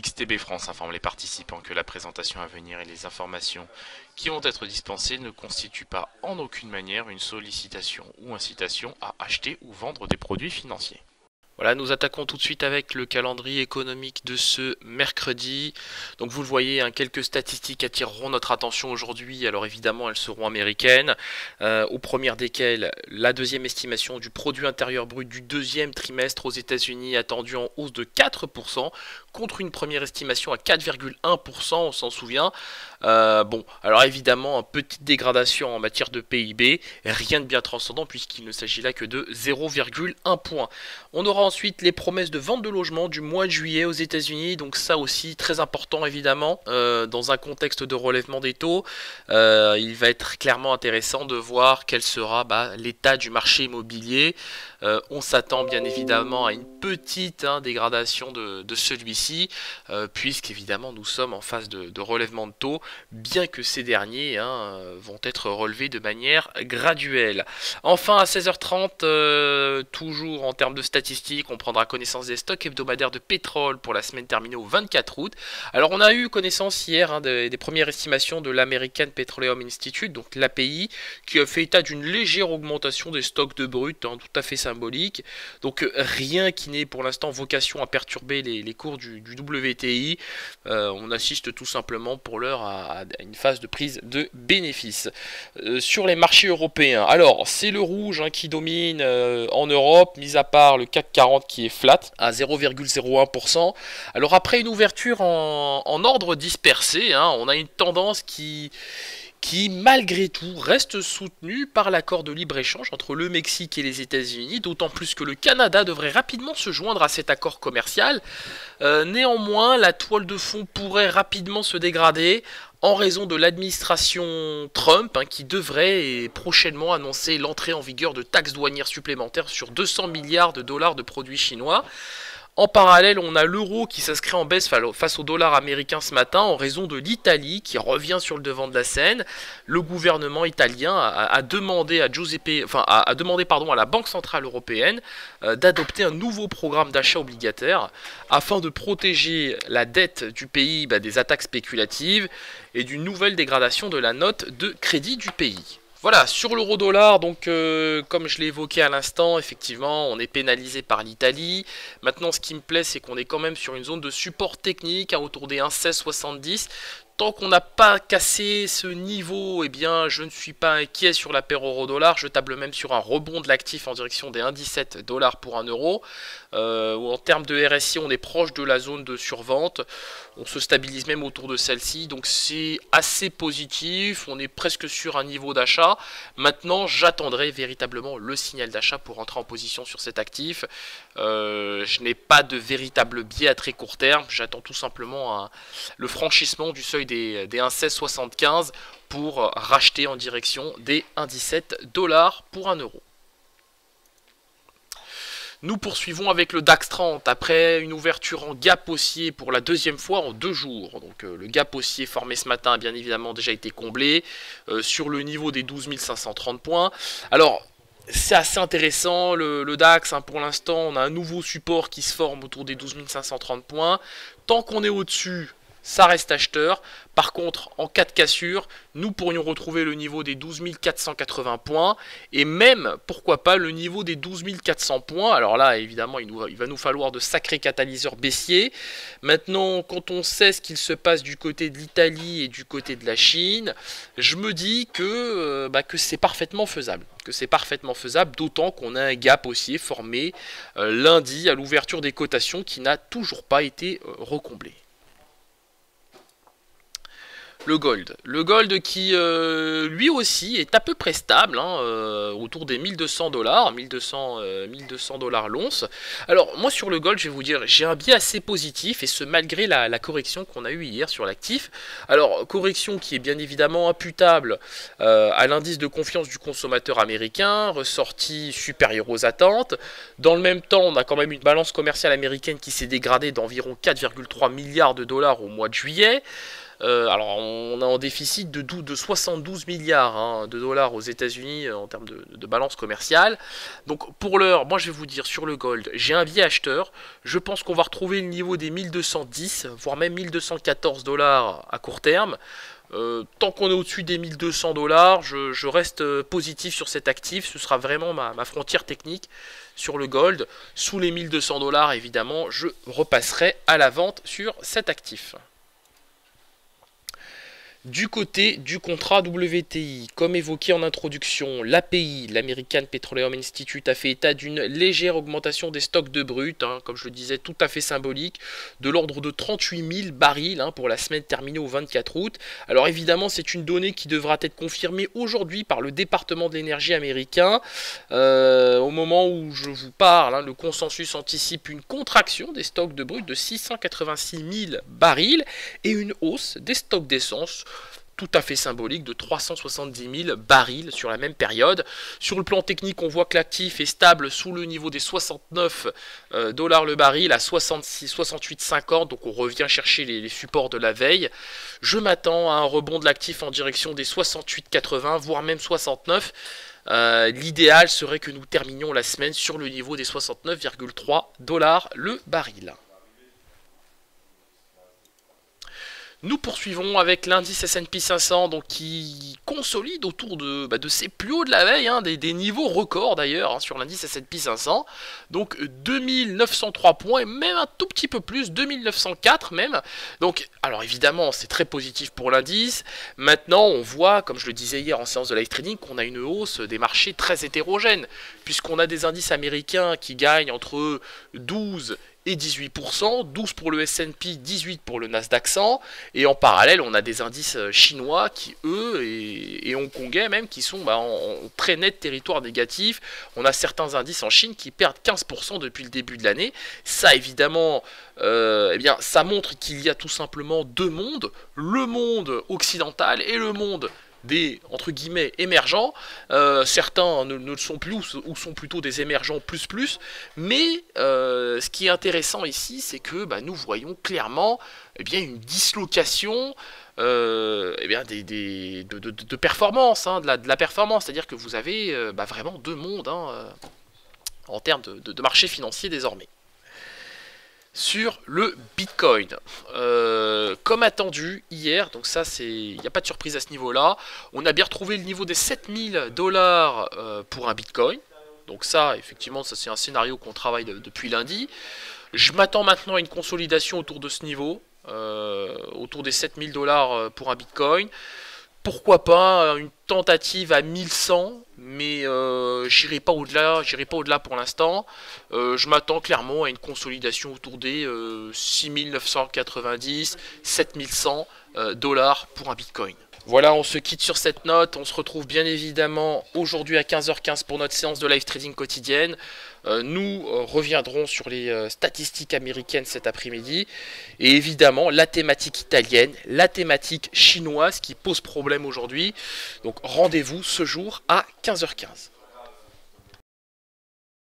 XTB France informe les participants que la présentation à venir et les informations qui vont être dispensées ne constituent pas en aucune manière une sollicitation ou incitation à acheter ou vendre des produits financiers. Voilà, nous attaquons tout de suite avec le calendrier économique de ce mercredi. Donc vous le voyez, hein, quelques statistiques attireront notre attention aujourd'hui. Alors évidemment, elles seront américaines, aux premières desquelles la deuxième estimation du produit intérieur brut du deuxième trimestre aux États-Unis attendue en hausse de 4%, contre une première estimation à 4,1%, on s'en souvient. Bon, alors évidemment, une petite dégradation en matière de PIB, rien de bien transcendant puisqu'il ne s'agit là que de 0,1 point. On aura ensuite les promesses de vente de logements du mois de juillet aux États-Unis, donc ça aussi très important évidemment, dans un contexte de relèvement des taux. Il va être clairement intéressant de voir quel sera l'état du marché immobilier. On s'attend bien évidemment à une petite dégradation de celui-ci, puisqu'évidemment nous sommes en phase de relèvement de taux, bien que ces derniers vont être relevés de manière graduelle. Enfin à 16h30, toujours en termes de statistiques, on prendra connaissance des stocks hebdomadaires de pétrole pour la semaine terminée au 24 août. Alors on a eu connaissance hier des premières estimations de l'American Petroleum Institute, donc l'API, qui a fait état d'une légère augmentation des stocks de brut, tout à fait symbolique. Donc rien qui n'ait pour l'instant vocation à perturber les cours du WTI. On assiste tout simplement pour l'heure à une phase de prise de bénéfices. Sur les marchés européens, alors c'est le rouge qui domine en Europe, mis à part le CAC 40 qui est flat à 0,01%. Alors après une ouverture en ordre dispersé, on a une tendance qui malgré tout reste soutenue par l'accord de libre-échange entre le Mexique et les États-Unis, d'autant plus que le Canada devrait rapidement se joindre à cet accord commercial. Néanmoins, la toile de fond pourrait rapidement se dégrader en raison de l'administration Trump qui devrait prochainement annoncer l'entrée en vigueur de taxes douanières supplémentaires sur 200 milliards de dollars de produits chinois. En parallèle, on a l'euro qui s'inscrit en baisse face au dollar américain ce matin en raison de l'Italie qui revient sur le devant de la scène. Le gouvernement italien a demandé à la Banque Centrale Européenne d'adopter un nouveau programme d'achat obligataire afin de protéger la dette du pays des attaques spéculatives et d'une nouvelle dégradation de la note de crédit du pays. Voilà, sur l'euro-dollar, donc comme je l'ai évoqué à l'instant, effectivement, on est pénalisé par l'Italie. Maintenant, ce qui me plaît, c'est qu'on est quand même sur une zone de support technique autour des 1,1670. Tant qu'on n'a pas cassé ce niveau, eh bien, je ne suis pas inquiet sur la paire euro-dollar. Je table même sur un rebond de l'actif en direction des 1,17 $ pour 1 euro. En termes de RSI, on est proche de la zone de survente. On se stabilise même autour de celle-ci. Donc c'est assez positif. On est presque sur un niveau d'achat. Maintenant, j'attendrai véritablement le signal d'achat pour entrer en position sur cet actif. Je n'ai pas de véritable biais à très court terme. J'attends tout simplement le franchissement du seuil des 1,1675 pour racheter en direction des 1,17 $ pour 1 euro. Nous poursuivons avec le DAX 30 après une ouverture en gap haussier pour la deuxième fois en 2 jours. Donc le gap haussier formé ce matin a bien évidemment déjà été comblé sur le niveau des 12 530 points. Alors c'est assez intéressant le DAX, pour l'instant on a un nouveau support qui se forme autour des 12 530 points. Tant qu'on est au-dessus, ça reste acheteur. Par contre, en cas de cassure, nous pourrions retrouver le niveau des 12 480 points et même, pourquoi pas, le niveau des 12 400 points. Alors là, évidemment, il va nous falloir de sacrés catalyseurs baissiers. Maintenant, quand on sait ce qu'il se passe du côté de l'Italie et du côté de la Chine, je me dis que c'est parfaitement faisable. D'autant qu'on a un gap haussier formé lundi à l'ouverture des cotations qui n'a toujours pas été recomblé. Le gold qui lui aussi est à peu près stable, autour des 1200 $, 1200 $ l'once. Alors moi sur le gold, je vais vous dire, j'ai un biais assez positif et ce malgré la correction qu'on a eue hier sur l'actif. Alors correction qui est bien évidemment imputable à l'indice de confiance du consommateur américain, ressorti supérieur aux attentes. Dans le même temps, on a quand même une balance commerciale américaine qui s'est dégradée d'environ 4,3 milliards de dollars au mois de juillet. Alors on est en déficit de 72 milliards de dollars aux États-Unis en termes de balance commerciale. Donc pour l'heure, moi je vais vous dire sur le gold, j'ai un biais acheteur. Je pense qu'on va retrouver le niveau des 1210, voire même 1214 dollars à court terme. Tant qu'on est au-dessus des 1200 dollars, je reste positif sur cet actif. Ce sera vraiment ma frontière technique sur le gold. Sous les 1200 dollars, évidemment, je repasserai à la vente sur cet actif. Du côté du contrat WTI, comme évoqué en introduction, l'API, l'American Petroleum Institute, a fait état d'une légère augmentation des stocks de brut, comme je le disais, tout à fait symbolique, de l'ordre de 38 000 barils pour la semaine terminée au 24 août. Alors évidemment, c'est une donnée qui devra être confirmée aujourd'hui par le département de l'énergie américain. Au moment où je vous parle, le consensus anticipe une contraction des stocks de brut de 686 000 barils et une hausse des stocks d'essence tout à fait symbolique de 370 000 barils sur la même période. Sur le plan technique, on voit que l'actif est stable sous le niveau des 69 dollars le baril à 68,50, donc on revient chercher les supports de la veille. Je m'attends à un rebond de l'actif en direction des 68,80, voire même 69. L'idéal serait que nous terminions la semaine sur le niveau des 69,3 dollars le baril. Nous poursuivons avec l'indice S&P 500 donc, qui consolide autour de ses plus hauts de la veille, des niveaux records d'ailleurs sur l'indice S&P 500. Donc 2903 points et même un tout petit peu plus, 2904 même. Donc alors évidemment c'est très positif pour l'indice. Maintenant on voit, comme je le disais hier en séance de live trading, qu'on a une hausse des marchés très hétérogène. Puisqu'on a des indices américains qui gagnent entre 12 et 18%, 12 pour le S&P, 18 pour le Nasdaq 100, et en parallèle on a des indices chinois qui eux, et hongkongais même, qui sont en très net territoire négatif. On a certains indices en Chine qui perdent 15% depuis le début de l'année. Ça évidemment, ça montre qu'il y a tout simplement deux mondes, le monde occidental et le monde des entre guillemets émergents. Certains ne le sont plus ou sont plutôt des émergents plus, mais ce qui est intéressant ici, c'est que nous voyons clairement une dislocation de performance, de la performance, c'est-à-dire que vous avez vraiment deux mondes en termes de marché financier désormais. Sur le Bitcoin, comme attendu hier, donc ça il n'y a pas de surprise à ce niveau là, on a bien retrouvé le niveau des 7000 dollars pour un Bitcoin. Donc ça effectivement ça c'est un scénario qu'on travaille depuis lundi. Je m'attends maintenant à une consolidation autour de ce niveau, autour des 7000 dollars pour un Bitcoin. Pourquoi pas une tentative à 1100, mais j'irai pas au-delà pour l'instant. Je m'attends clairement à une consolidation autour des 6990, 7100 dollars pour un Bitcoin. Voilà, on se quitte sur cette note. On se retrouve bien évidemment aujourd'hui à 15h15 pour notre séance de live trading quotidienne. Nous reviendrons sur les statistiques américaines cet après-midi. Et évidemment, la thématique italienne, la thématique chinoise qui pose problème aujourd'hui. Donc rendez-vous ce jour à 15h15.